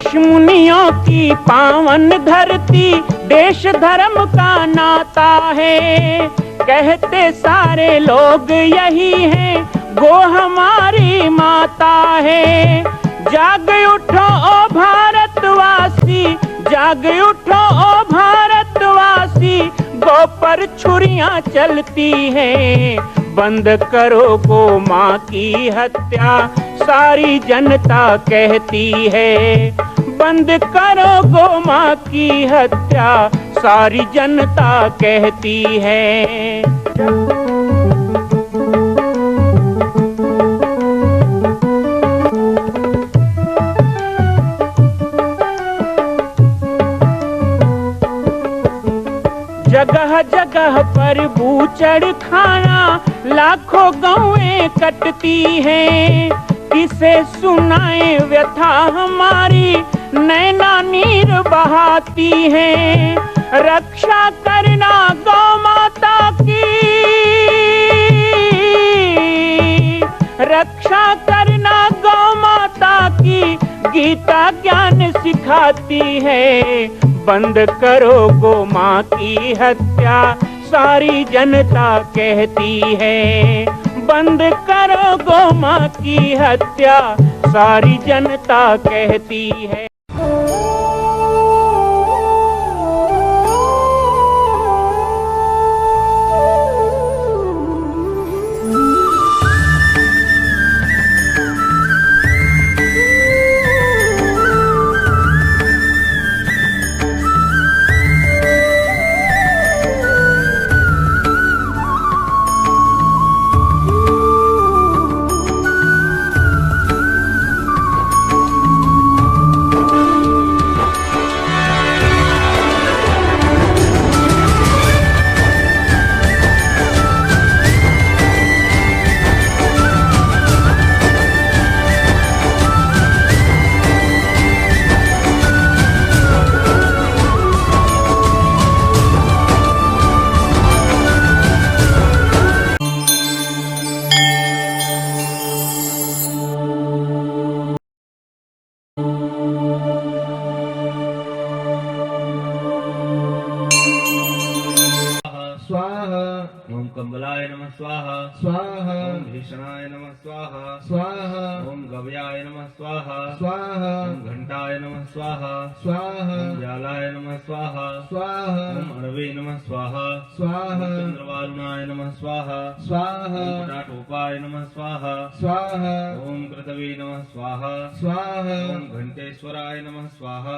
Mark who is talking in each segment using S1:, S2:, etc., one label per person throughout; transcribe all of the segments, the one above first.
S1: ऋषि मुनियों की पावन धरती, देश धर्म का नाता है। कहते सारे लोग यही हैं, गो हमारी माता है। जाग उठो ओ भारतवासी, जाग उठो ओ भारतवासी, गौ पर छुरियां चलती हैं। बंद करो गो माँ की हत्या, सारी जनता कहती है। बंद करो गो माँ की हत्या, सारी जनता कहती है। जगह जगह पर बूचड़ खाना, लाखों गौएं कटती हैं। किसे सुनाए व्यथा हमारी, नैना नीर बहाती हैं। रक्षा करना गौ माता की, रक्षा करना गौ माता की, गीता ज्ञान सिखाती है। बंद करो गो माँ की हत्या, सारी जनता कहती है। बंद करो गो माँ की हत्या, सारी जनता कहती है।
S2: ओम कंबलाय नमः स्वाहा
S3: स्वाहा।
S2: ओम भीषणाय नमः स्वाहा
S3: स्वाहा।
S2: ओम गव्याय नमः स्वाहा
S3: स्वाहा।
S2: ओम घंटाय नमः स्वाहा
S3: स्वाहा।
S2: ओम व्यालाय नमः स्वाहा
S3: स्वाहा।
S2: ओम अणवे नमः स्वाहा
S3: स्वाहा।
S2: ओम चंद्रवारुणाय नमः स्वाहा
S3: स्वाहा।
S2: ओम पटाटोपाय नमः स्वाहा
S3: स्वाहा।
S2: ओम कृतवे नमः स्वाहा
S3: स्वाहा।
S2: ओम घंटेश्वराय नमः स्वाहा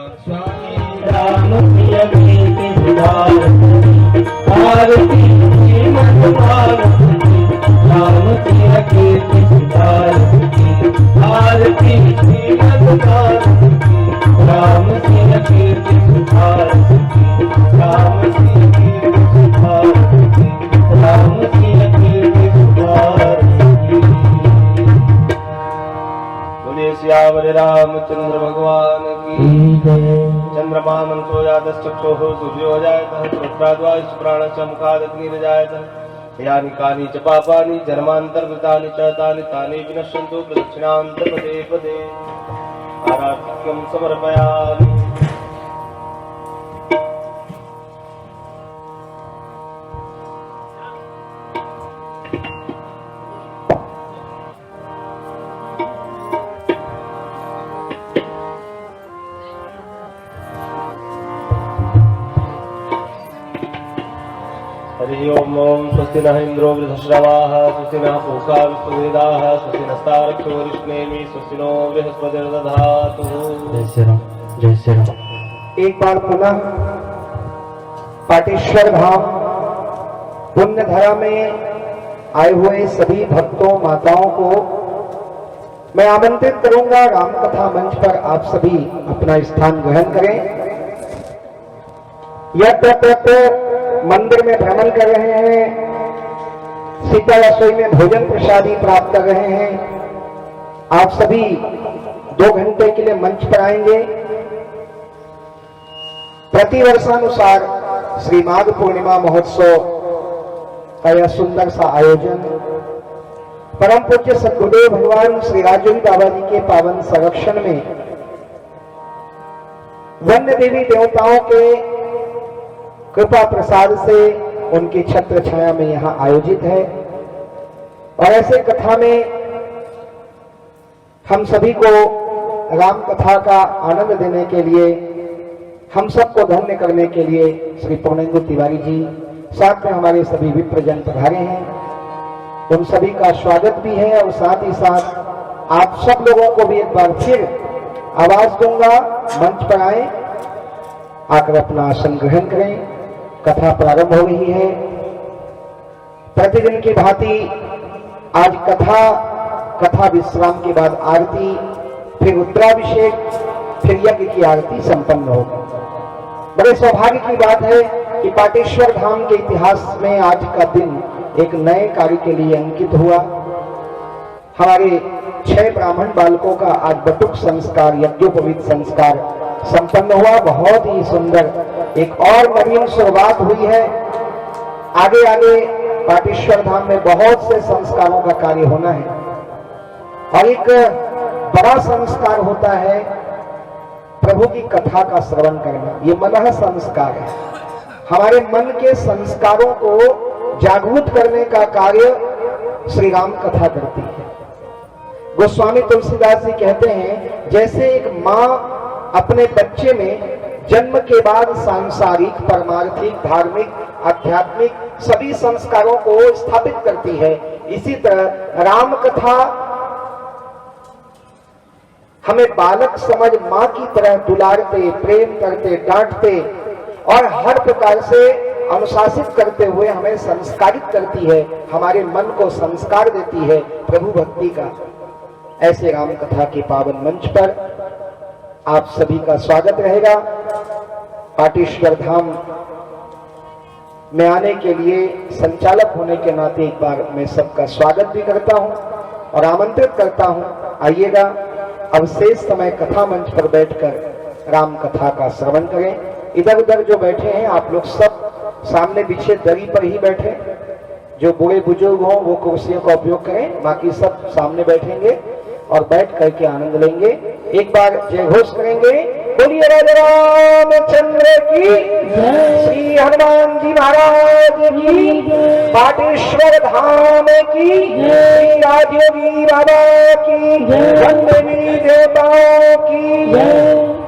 S2: सियावर रामचंद्र भगवान की चंद्रमा मनसो जातश्चक्षुः सूर्यो जायतः श्रोत्राद्वायुः प्राणस्य मुखादग्निर्जायतः यानि कानि च पापानि जन्मान्तर्गतानि च तानि विनश्यन्तु प्रदक्षिणान्तर्पदे पदे आराध्यं समर्पयामि। हरि ओम ओम स्वस्ति नः इंद्रो वृद्धश्रवाः स्वस्ति नः पूषा विश्ववेदाः स्वस्ति नस्तारक्षो वरिष्ठनेमि स्वस्ति नो बृहस्पतिर्दधातु।
S3: जय श्री राम, जय श्री राम। एक बार पुनः पाटेश्वर धाम पुण्य धरा में आए हुए सभी भक्तों माताओं को मैं आमंत्रित करूंगा, राम कथा मंच पर आप सभी अपना स्थान ग्रहण करें। यह मंदिर में भ्रमण कर रहे हैं, सीता रसोई में भोजन प्रसादी प्राप्त कर रहे हैं। आप सभी 2 घंटे के लिए मंच पर आएंगे। प्रतिवर्षानुसार श्री माघ पूर्णिमा महोत्सव का यह सुंदर सा आयोजन परम पूज्य सद्गुरुदेव भगवान श्री राजयोगी बाबा जी के पावन संरक्षण में वन्य देवी देवताओं के कृपा प्रसाद से उनकी छत्र छाया में यहाँ आयोजित है। और ऐसे कथा में हम सभी को राम कथा का आनंद देने के लिए, हम सबको धन्य करने के लिए श्री पूर्णेंदु तिवारी जी, साथ में हमारे सभी विप्रजन पधारे हैं। उन सभी का स्वागत भी है और साथ ही साथ आप सब लोगों को भी एक बार फिर आवाज दूंगा, मंच पर आए, आकर अपना आसन ग्रहण करें। कथा प्रारंभ हो रही है। प्रतिदिन की भांति आज कथा विश्राम के बाद आरती, फिर रुद्राभिषेक, फिर यज्ञ की आरती संपन्न होगी। बड़े सौभाग्य की बात है कि पाटेश्वर धाम के इतिहास में आज का दिन एक नए कार्य के लिए अंकित हुआ। हमारे 6 ब्राह्मण बालकों का आज बटुक संस्कार, यज्ञोपवीत संस्कार संपन्न हुआ। बहुत ही सुंदर एक और नवीन शुरुआत हुई है। आगे आगे पाटेश्वर धाम में बहुत से संस्कारों का कार्य होना है और एक बड़ा संस्कार होता है प्रभु की कथा का श्रवण करना। ये मन संस्कार है। हमारे मन के संस्कारों को जागरूक करने का कार्य श्री राम कथा करती है। गोस्वामी तुलसीदास जी कहते हैं, जैसे एक माँ अपने बच्चे में जन्म के बाद सांसारिक, परमार्थिक, धार्मिक, आध्यात्मिक सभी संस्कारों को स्थापित करती है, इसी तरह राम कथा हमें बालक समझ मां की तरह दुलारते, प्रेम करते, डांटते और हर प्रकार से अनुशासित करते हुए हमें संस्कारित करती है, हमारे मन को संस्कार देती है प्रभु भक्ति का। ऐसे राम कथा के पावन मंच पर आप सभी का स्वागत रहेगा। पाटेश्वर धाम में आने के लिए संचालक होने के नाते एक बार मैं सबका स्वागत भी करता हूं और आमंत्रित करता हूं, आइएगा। अब शेष समय कथा मंच पर बैठकर राम कथा का श्रवण करें। इधर उधर जो बैठे हैं आप लोग सब सामने पीछे दरी पर ही बैठे। जो बूढ़े बुजुर्ग हों वो कुर्सियों का उपयोग करें, बाकी सब सामने बैठेंगे और बैठ करके आनंद लेंगे। एक बार जय घोष करेंगे, बोलिए राजा रामचंद्र की, श्री हनुमान जी महाराज की, पाटेश्वर धाम की, श्री राजयोगी बाबा की, वंदनी देवताओं की।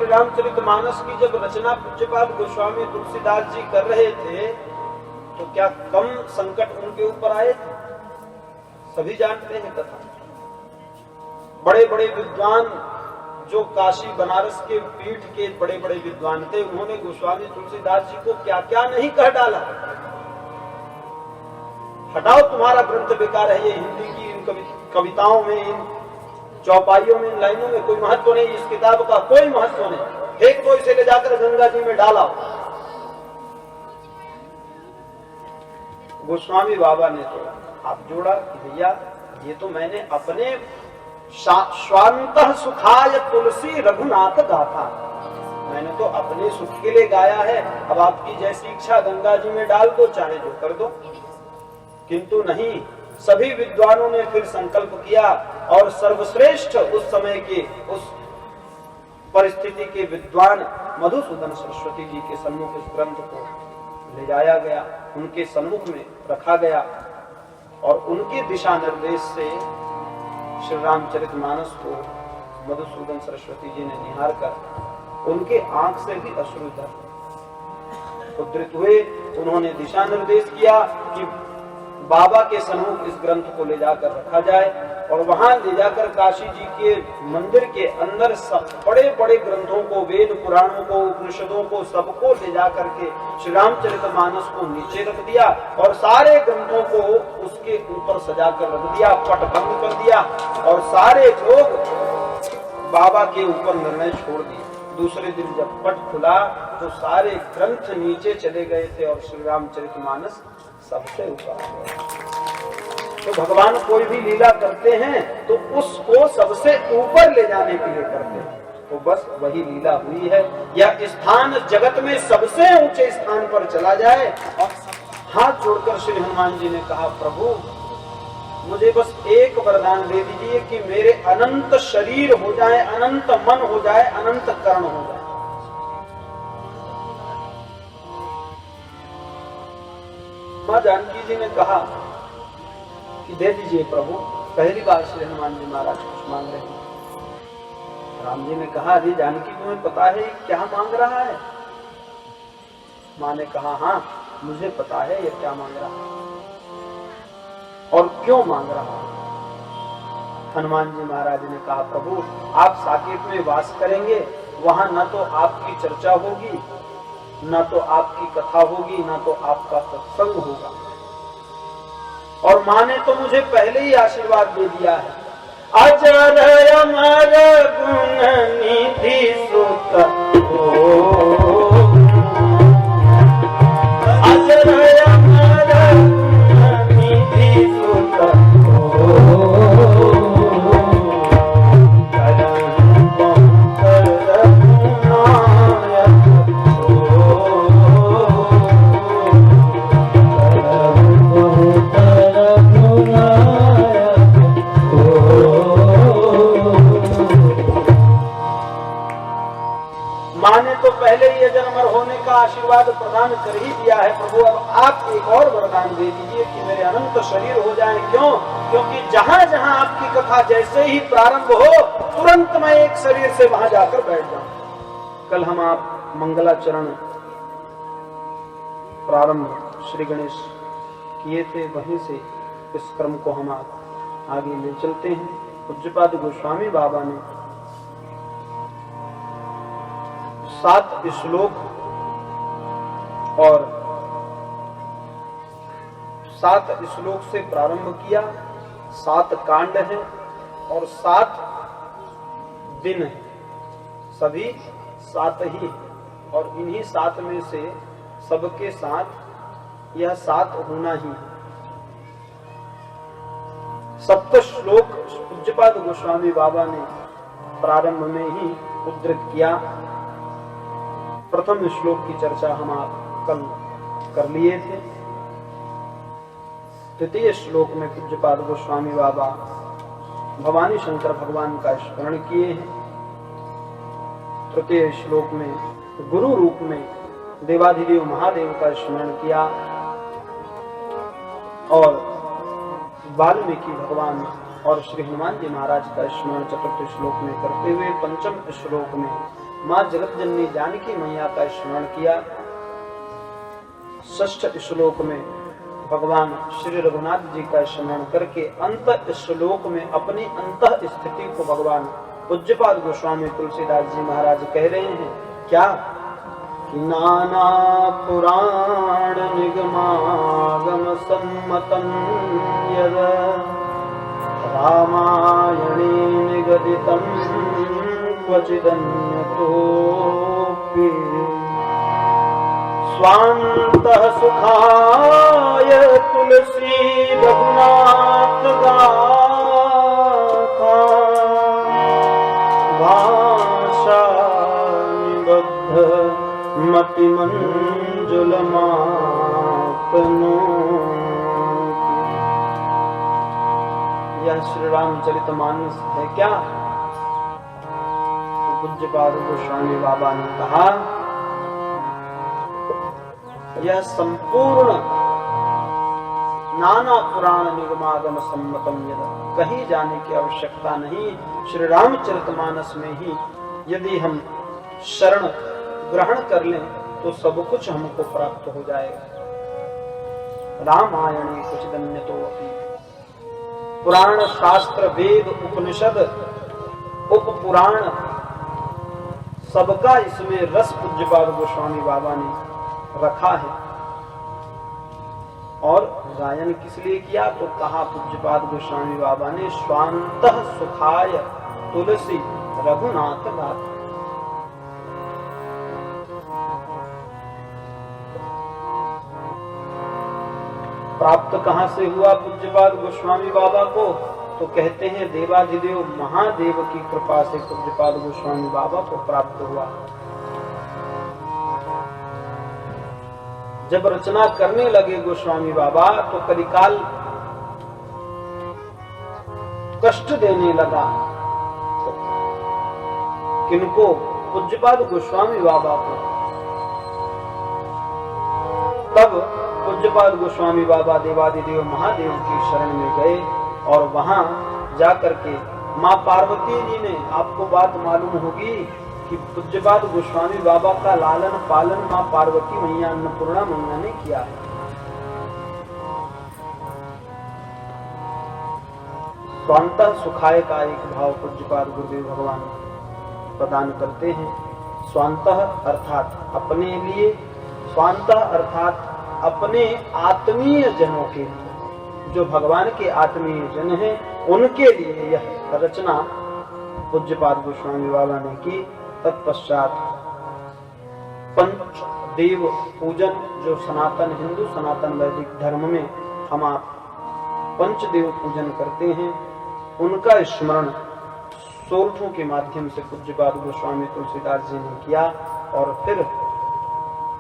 S4: रामचरितमानस की जब रचना पूज्यपाद गोस्वामी तुलसीदास जी कर रहे थे तो क्या कम संकट उनके ऊपर आए थे? सभी जानते हैं कथा। बड़े बड़े विद्वान जो काशी बनारस के पीठ के बड़े बड़े विद्वान थे, उन्होंने गोस्वामी तुलसीदास जी को क्या क्या नहीं कह डाला। हटाओ, तुम्हारा ग्रंथ बेकार है, ये हिंदी की इन कविताओं में, इन चौपाइयों में, इन लाइनों में कोई महत्व नहीं, इस किताब का कोई महत्व नहीं, फेंक दो, इसे ले जाकर गंगा जी में डाला। गोस्वामी बाबा ने तो आप जोड़ा कि भैया ये तो मैंने अपने स्वांतः सुखाय तुलसी रघुनाथ गाथा, मैंने तो अपने सुख के लिए गाया है। अब आपकी जैसी इच्छा गंगा जी में डाल दो, चाहे जो कर दो। किंतु नहीं, सभी विद्वानों ने फिर संकल्प किया और सर्वश्रेष्ठ उस समय के, उस परिस्थिति के विद्वान मधुसूदन सरस्वती जी के सम्मुख इस ग्रंथ को ले जाया गया, उनके सम्मुख में रखा गया और उनके दिशा निर्देश से श्री रामचरितमानस को मधुसूदन सरस्वती जी ने निहार कर उनके आंख से भी अश्रु उद्धृत हुए। उन्होंने दिशा निर्देश किया कि बाबा के सम्मुख इस ग्रंथ को ले जाकर रखा जाए और वहां ले जाकर काशी जी के मंदिर के अंदर सब बड़े बड़े ग्रंथों को, वेद पुराणों को, उपनिषदों को, सबको ले जाकर के श्री रामचरितमानस को नीचे रख दिया और सारे ग्रंथों को उसके ऊपर सजा कर रख दिया, पट बंद कर दिया और सारे लोग बाबा के ऊपर निर्णय छोड़ दिए। दूसरे दिन जब पट खुला तो सारे ग्रंथ नीचे चले गए थे और श्री रामचरितमानस सबसे ऊपर आ गया। तो भगवान कोई भी लीला करते हैं तो उसको सबसे ऊपर ले जाने के लिए करते हैं। तो बस वही लीला हुई है। यह स्थान जगत में सबसे ऊंचे स्थान पर चला जाए। और हाथ जोड़कर श्री हनुमान जी ने कहा, प्रभु मुझे बस एक वरदान दे दीजिए कि मेरे अनंत शरीर हो जाए, अनंत मन हो जाए, अनंत कर्ण हो जाए। मां जानकी जी ने कहा कि दे दीजिए प्रभु। पहली बार श्री हनुमान जी महाराज कुछ मांग रहे हैं। राम जी ने कहा, अरे जानकी तुम्हें पता है क्या मांग रहा है? मां ने कहा, हाँ मुझे पता है ये क्या मांग रहा है और क्यों मांग रहा है। हनुमान जी महाराज ने कहा, प्रभु आप साकेत में वास करेंगे, वहां न तो आपकी चर्चा होगी, न तो आपकी कथा होगी, न तो आपका सत्संग होगा। और मां ने तो मुझे पहले ही आशीर्वाद दे दिया है, अजर अमर गुण निधि सुत हो, अजर अमर गुण निधि सुत हो, पहले ही अजर अमर होने का आशीर्वाद प्रदान कर ही दिया है। प्रभु अब आप एक और वरदान दे दीजिए कि मेरे अनंत शरीर हो जाए। क्यों? क्योंकि जहां जहां आपकी कथा जैसे ही प्रारंभ हो तुरंत मैं एक शरीर से वहां जाकर बैठ जाऊं। कल हम आप मंगलाचरण प्रारंभ श्री गणेश किए थे, वहीं से इस क्रम को हम आगे ले चलते हैं। पूज्यपाद गोस्वामी बाबा ने 7 श्लोक और 7 श्लोक से प्रारंभ किया। 7 कांड हैं और 7 दिन हैं, सभी 7 ही। और इन्हीं 7 में से सबके साथ यह 7 होना ही है। 7 श्लोक पूज्यपाद गोस्वामी बाबा ने प्रारंभ में ही उद्धृत किया। प्रथम श्लोक की चर्चा हम कल कर लिए थे। द्वितीय श्लोक में पूज्यपाद गोस्वामी बाबा भवानी शंकर भगवान का स्मरण किए हैं। तृतीय श्लोक में गुरु रूप में देवाधिदेव महादेव का स्मरण किया और वाल्मीकि भगवान और श्री हनुमान जी महाराज का स्मरण चतुर्थ श्लोक में करते हुए पंचम श्लोक में मां जगत जननी जानकी मैया का स्मरण किया। षष्ठ श्लोक में भगवान श्री रघुनाथ जी का स्मरण करके अंत श्लोक में अपनी अंत स्थिति को भगवान पूज्यपाद गोस्वामी तुलसीदास जी महाराज कह रहे हैं क्या कि नाना पुराण निगमागम सम्मतम यद रामायणे निगदितम् क्वचिदन्यतोऽपि स्वान्तः सुखाय तुलसी रघुनाथ गाथा भाषा निबद्ध मतिमंजुल मातनो। यह श्री रामचरितमानस है क्या? पूज्यपाद गोस्वामी बाबा ने कहा यह संपूर्ण नाना पुराण निगमागम सम्मतम यद, कहीं जाने की आवश्यकता नहीं। श्री रामचरितमानस में ही यदि हम शरण ग्रहण कर लें तो सब कुछ हमको प्राप्त हो जाएगा। रामायणे कुछ दन्यतो अपि, पुराण शास्त्र वेद उपनिषद उप पुराण सबका इसमें रस पूज्यपाद गोस्वामी बाबा ने रखा है। और गायन किस लिए किया तो कहा पूज्यपाद गोस्वामी बाबा ने स्वांतः सुखाय तुलसी रघुनाथ गाथा। प्राप्त कहां से हुआ पूज्यपाद गोस्वामी बाबा को तो कहते हैं देवाधिदेव महादेव की कृपा से पूज्यपाद गोस्वामी बाबा को प्राप्त हुआ। जब रचना करने लगे गोस्वामी बाबा तो कलिकाल कष्ट देने लगा। किनको? पूज्यपाद गोस्वामी बाबा को। तब पूज्यपाद गोस्वामी बाबा देवादिदेव महादेव की शरण में गए और वहां जाकर के मां पार्वती जी ने, आपको बात मालूम होगी कि पूज्यपाद गोस्वामी बाबा का लालन पालन मां पार्वती मैया अन्नपूर्णा मैया ने किया है। स्वांतः सुखाय का एक भाव पूज्यपाद गुरुदेव भगवान प्रदान करते हैं। स्वांतः अर्थात अपने लिए, स्वांतः अर्थात अपने आत्मीय जनों के लिए, जो भगवान के आत्मीय जन हैं उनके लिए यह रचना पूज्यपाद गोस्वामी बाबा ने की। तत्पश्चात पंच देव पूजन, जो सनातन हिंदू सनातन वैदिक धर्म में हम आप पंचदेव पूजन करते हैं, उनका स्मरण सोरठों के माध्यम से पूज्यपाद गोस्वामी तुलसीदास जी ने किया। और फिर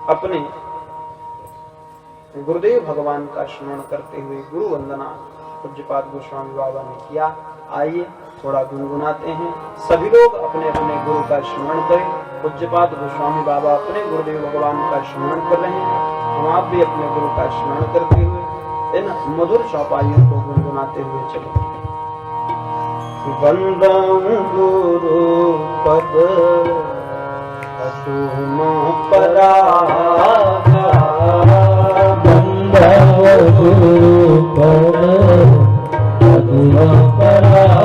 S4: अपने गुरुदेव भगवान का स्मरण करते हुए गुरु वंदना पूज्यपाद गोस्वामी बाबा ने किया। आइए थोड़ा गुनगुनाते हैं। सभी लोग अपने अपने गुरु का स्मरण करें। पूज्यपाद गोस्वामी बाबा अपने गुरुदेव भगवान का स्मरण कर रहे हैं, हम आप भी अपने गुरु का स्मरण करते हुए इन मधुर चौपाइयों को गुनगुनाते हुए चले। वंदन गुरु पद अतुम परागा, वंदन गुरु पद अतुम परागा,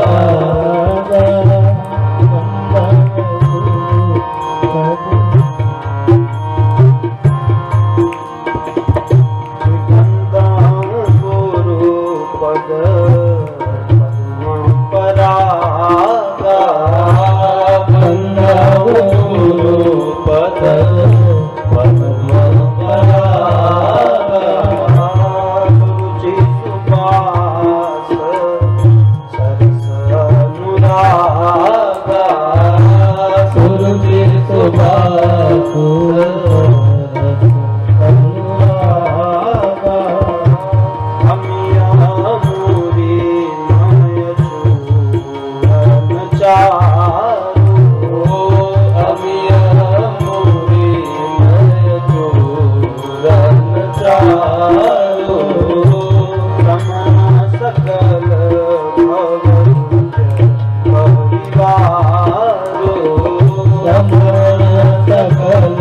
S2: सकल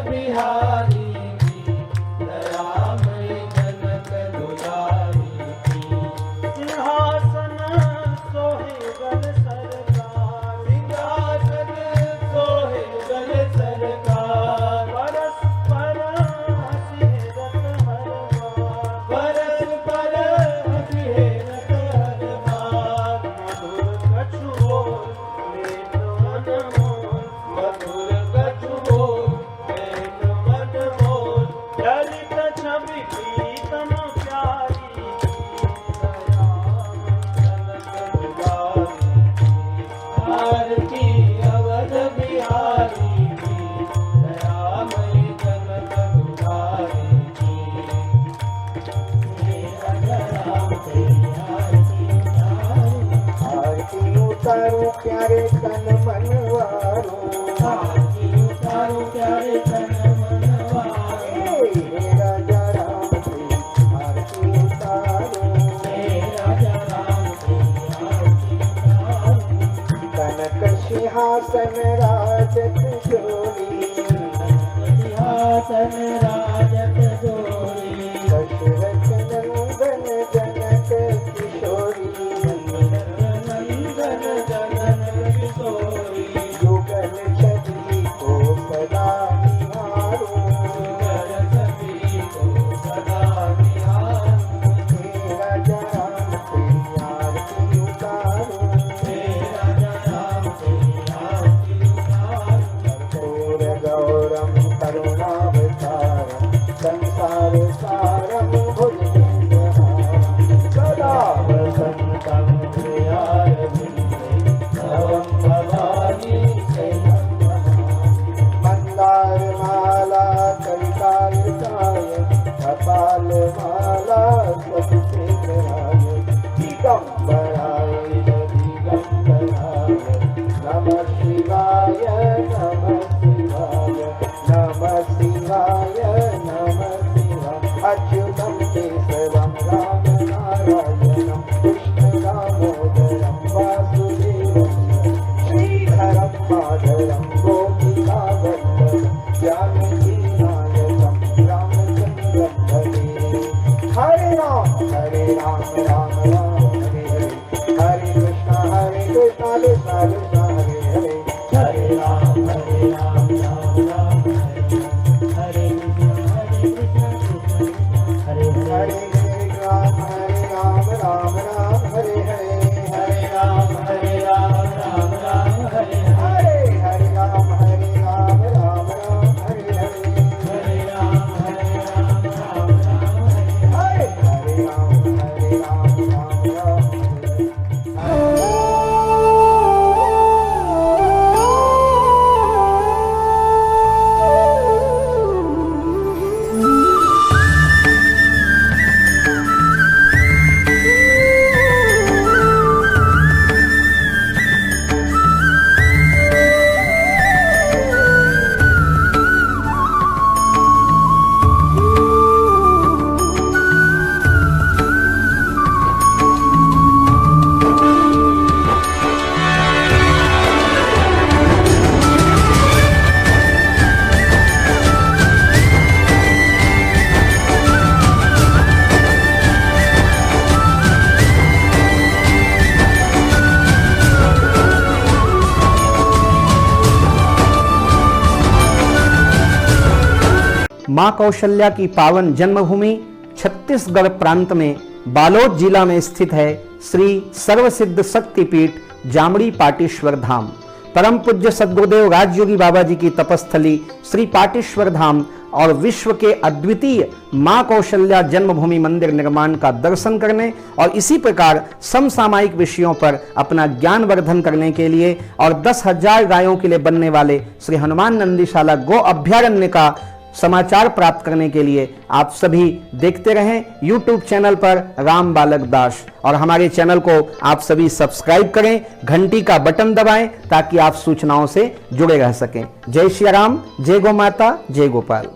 S2: बिहारी की दयामय जनक दुलारी की
S4: सिंहासन सोहे गल सरकार
S2: सिंहासन सोहे गल सरकार
S4: परस्पर हंसी रत हर बार
S2: परस्पर अभिहेरत हर बार
S4: मधुर कछुओ लेत मनमोहन
S2: मधुर कछुओं प्रेम मनमोहन
S4: ललित छवि प्रीतम प्यारी
S2: आरती अवध बिहारी की दयामय जनक दुलारी की मेरा राम तेरी आरती
S3: आरती उतारो प्यारे तन मनवारो
S2: आरती उतारो प्यारे तन मनवारो
S3: हे राजा राम तेरी आरती उतारो
S2: राजा राम तेरी आरती उतारो
S3: कनक सिंहासन राजत जोरी
S2: सिंहासन राजत जोरी
S3: दशरथ नंदन जनक किशोरी
S2: नंदन जनन किशोरी
S3: युगल छवि को सदा निहारो
S2: जय सभी को सदा निहारो
S3: हे राजा राम तेरी आरती उतारो
S2: राजा राम तेरी आरती उतारो
S3: कर्पूर गौरम करुणावतारम संसार सारम भुजगेन्द्रहारम सदा
S2: वसन्तं हृदयारविन्दे भवं भवानी शैलं
S3: मंदार माला कलिकालकाय कपाल माला सत्सेकराय दिगंबराय दिगंबराय नमः शिवाय नमः शिवाय नमः शिवाय नमः शिवाय अच्युतं केशवं राम नारायणं कृष्ण दामोदरं वासुदेवं श्रीधरं माधवं गोपिकावल्लभं जानकीनायकं रामचन्द्रं भजे हरे राम राम राम हरे हरे हरे कृष्ण कृष्ण कृष्ण हरे हरे
S2: हरे राम राम राम हरे कृष्ण हरे कृष्ण हरे
S3: राम राम हरे हरे
S2: हरे राम राम राम हरे
S3: हरे हरे राम राम राम हरे हरे
S2: हरे राम राम राम हरे
S3: हरे राम राम राम
S5: मां कौशल्या की पावन जन्मभूमि छत्तीसगढ़ प्रांत में बालोद जिला में स्थित है श्री सर्वसिद्ध शक्तिपीठ जामड़ी पाटेश्वर धाम। परम पूज्य सद्गुरुदेव राजयोगी बाबा जी की तपस्थली श्री पाटेश्वर धाम और विश्व के अद्वितीय मां कौशल्या जन्मभूमि मंदिर निर्माण का दर्शन करने और इसी प्रकार समसामयिक विषयों पर अपना ज्ञान वर्धन करने के लिए और 10,000 गायों के लिए बनने वाले श्री हनुमान नंदीशाला गो अभ्यारण्य का समाचार प्राप्त करने के लिए आप सभी देखते रहें YouTube चैनल पर राम बालक दास, और हमारे चैनल को आप सभी सब्सक्राइब करें, घंटी का बटन दबाएं ताकि आप सूचनाओं से जुड़े रह सकें। जय श्री राम, जय गौ माता, जय गोपाल।